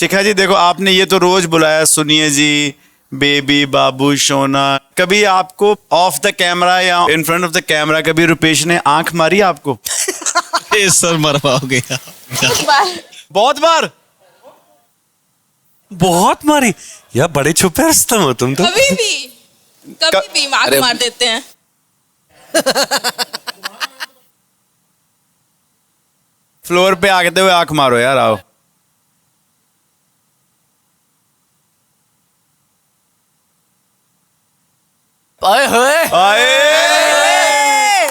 शिखा जी देखो, आपने ये तो रोज बुलाया सुनिए जी, बेबी, बाबू, सोना, कभी आपको ऑफ द कैमरा या in front of the camera कभी रुपेश ने आंख मारी आपको? सर मरवा हो गया। बहुत बार। बहुत मारी यार, बड़े छुपे रस्तम हो तुम तो। कभी भी आंख मार देते हैं। फ्लोर पे आते हुए आंख मारो यार, आओ। आए होए, आए।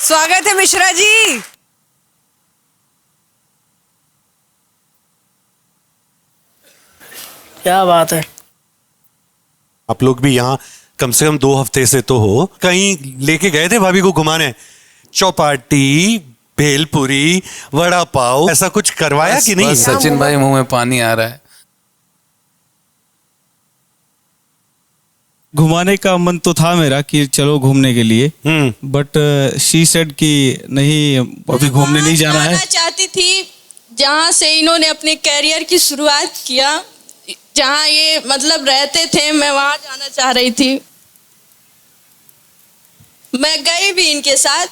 स्वागत है मिश्रा जी। क्या बात है। आप लोग भी यहाँ कम से कम 2 हफ्ते से तो हो, कहीं लेके गए थे भाभी को घुमाने? चौपाटी, भेलपुरी, वड़ा पाव, ऐसा कुछ करवाया कि नहीं? बस सचिन भाई मुंह में पानी आ रहा है। घुमाने का मन तो था मेरा कि चलो घूमने के लिए, बट शी सेड कि नहीं अभी घूमने नहीं जाना है। चाहती थी जहाँ से इन्होंने अपने कैरियर की शुरुआत किया, जहाँ ये मतलब रहते थे, मैं वहां जाना चाह रही थी। मैं गई भी इनके साथ,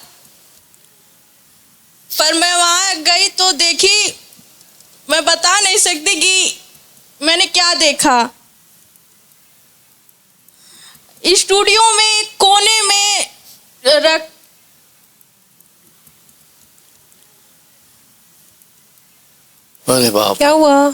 पर मैं वहां गई तो देखी, मैं बता नहीं सकती कि मैंने क्या देखा। स्टूडियो में कोने में रख अरे बाप, क्या हुआ?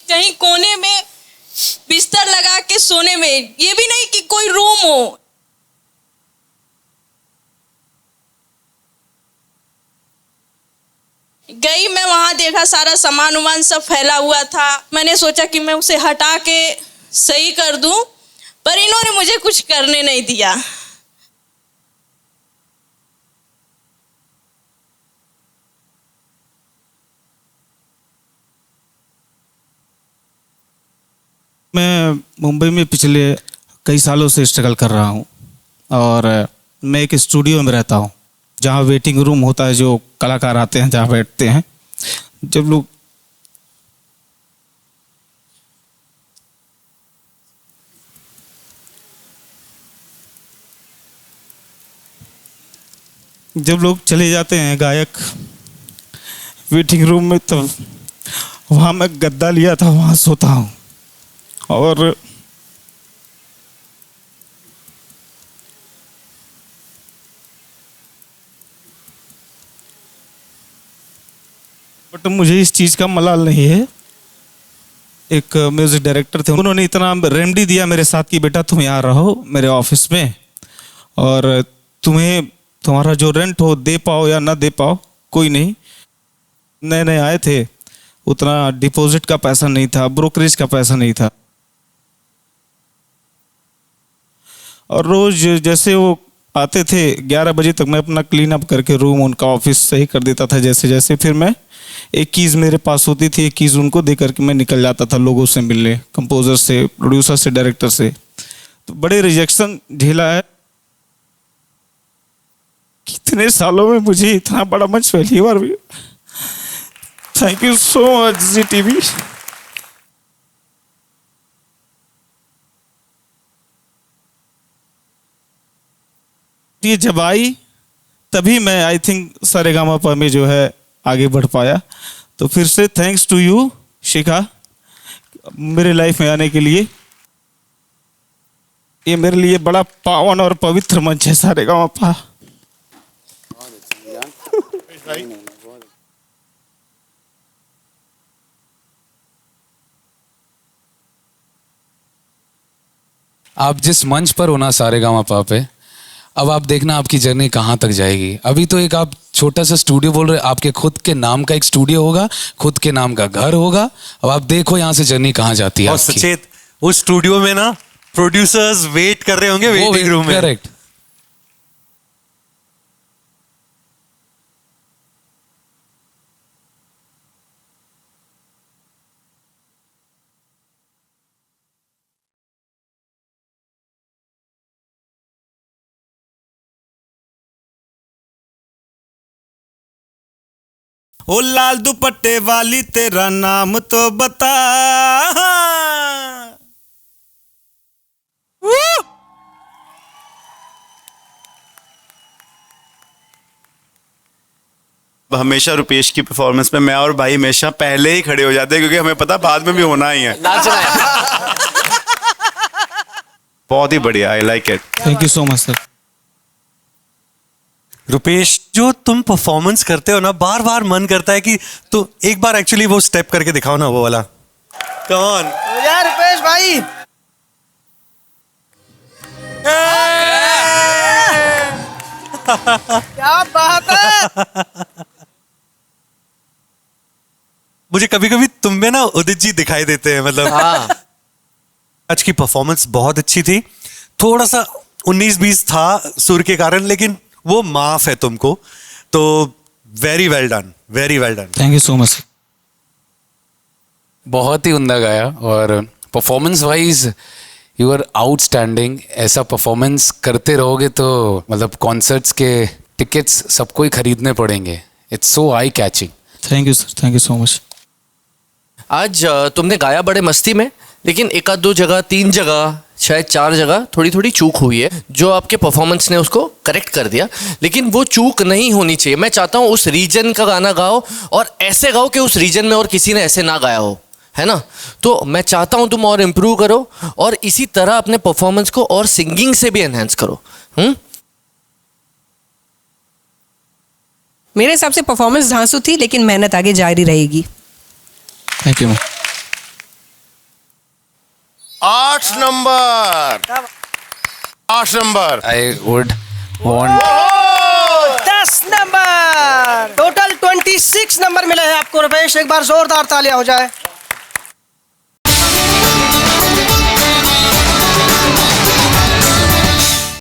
कहीं कोने में बिस्तर लगा के सोने में, ये भी नहीं कि कोई रूम हो। गई मैं वहां, देखा सारा सामान उमान सब फैला हुआ था। मैंने सोचा कि मैं उसे हटा के सही कर दूं, पर इन्होंने मुझे कुछ करने नहीं दिया। मैं मुंबई में पिछले कई सालों से स्ट्रगल कर रहा हूँ और मैं एक स्टूडियो में रहता हूँ जहाँ वेटिंग रूम होता है, जो कलाकार आते हैं जहाँ बैठते हैं। जब लोग चले जाते हैं गायक वेटिंग रूम में, तब वहाँ मैं गद्दा लिया था, वहाँ सोता हूँ। और बट मुझे इस चीज़ का मलाल नहीं है। एक म्यूजिक डायरेक्टर थे, उन्होंने इतना रेमेडी दिया मेरे साथ कि बेटा तुम यहाँ रहो मेरे ऑफिस में, और तुम्हें तुम्हारा जो रेंट हो दे पाओ या ना दे पाओ कोई नहीं। नए नए आए थे, उतना डिपॉजिट का पैसा नहीं था, ब्रोकरेज का पैसा नहीं था। और रोज जैसे वो आते थे 11 बजे तक मैं अपना क्लीन अप करके रूम, उनका ऑफिस सही कर देता था जैसे जैसे। फिर मैं एक कीज़ मेरे पास होती थी, एक कीज़ उनको दे करके मैं निकल जाता था लोगों से मिलने, कंपोजर से, प्रोड्यूसर से, डायरेक्टर से। तो बड़े रिजेक्शन झेला है। कितने सालों में मुझे इतना बड़ा मंच पहली बार भी। Thank you so much Zee TV. ये जब आई तभी मैं आई थिंक सारेगामापा में जो है आगे बढ़ पाया। तो फिर से थैंक्स टू यू शिखा, मेरे लाइफ में आने के लिए। ये मेरे लिए बड़ा पावन और पवित्र मंच है सारेगामापा। आप जिस मंच पर हो ना सारेगामापा पे, अब आप देखना आपकी जर्नी कहाँ तक जाएगी। अभी तो एक आप छोटा सा स्टूडियो बोल रहे, आपके खुद के नाम का एक स्टूडियो होगा, खुद के नाम का घर होगा। अब आप देखो यहाँ से जर्नी कहाँ जाती है और आपकी। सचेत उस स्टूडियो में ना प्रोड्यूसर्स वेट कर रहे होंगे वेटिंग रूम में। करेक्ट। ओ लाल दुपट्टे वाली तेरा नाम तो बता। हमेशा रुपेश की परफॉर्मेंस में मैं और भाई हमेशा पहले ही खड़े हो जाते हैं क्योंकि हमें पता बाद में भी होना ही है। नाचना है। बहुत ही बढ़िया, I like it. Thank you so much sir. Rupesh, जो तुम परफॉर्मेंस करते हो ना, बार बार मन करता है कि तो एक बार एक्चुअली वो स्टेप करके दिखाओ ना, वो वाला। कम ऑन यार रुपेश भाई, क्या बात है। मुझे कभी कभी तुम में ना उदित जी दिखाई देते हैं, मतलब हाँ आज की परफॉर्मेंस बहुत अच्छी थी। थोड़ा सा 19-20 था सुर के कारण, लेकिन वो माफ है तुमको, तो very well done, very well done. Thank you so much. बहुत ही उम्दा गाया और performance wise you are outstanding. ऐसा परफॉर्मेंस करते रहोगे तो मतलब कॉन्सर्ट्स के टिकट्स सबको ही खरीदने पड़ेंगे। It's so eye catching. Thank you sir, thank you so much. आज तुमने गाया बड़े मस्ती में, लेकिन एक आध दो जगह, 3 जगह, शायद 4 जगह थोड़ी थोड़ी चूक हुई है, जो आपके परफॉर्मेंस ने उसको करेक्ट कर दिया। लेकिन वो चूक नहीं होनी चाहिए। मैं चाहता हूँ उस रीजन का गाना गाओ और ऐसे गाओ कि उस रीजन में और किसी ने ऐसे ना गाया हो, है ना। तो मैं चाहता हूँ तुम और इम्प्रूव करो और इसी तरह अपने परफॉर्मेंस को और सिंगिंग से भी एनहेंस करो। मेरे हिसाब से परफॉर्मेंस धांसू थी, लेकिन मेहनत आगे जारी रहेगी। Thank you ma'am. 8 number, 8 number. I would want 10 number, total 26 number मिले हैं आपको रुपेश। एक बार जोरदार तालियां हो जाए।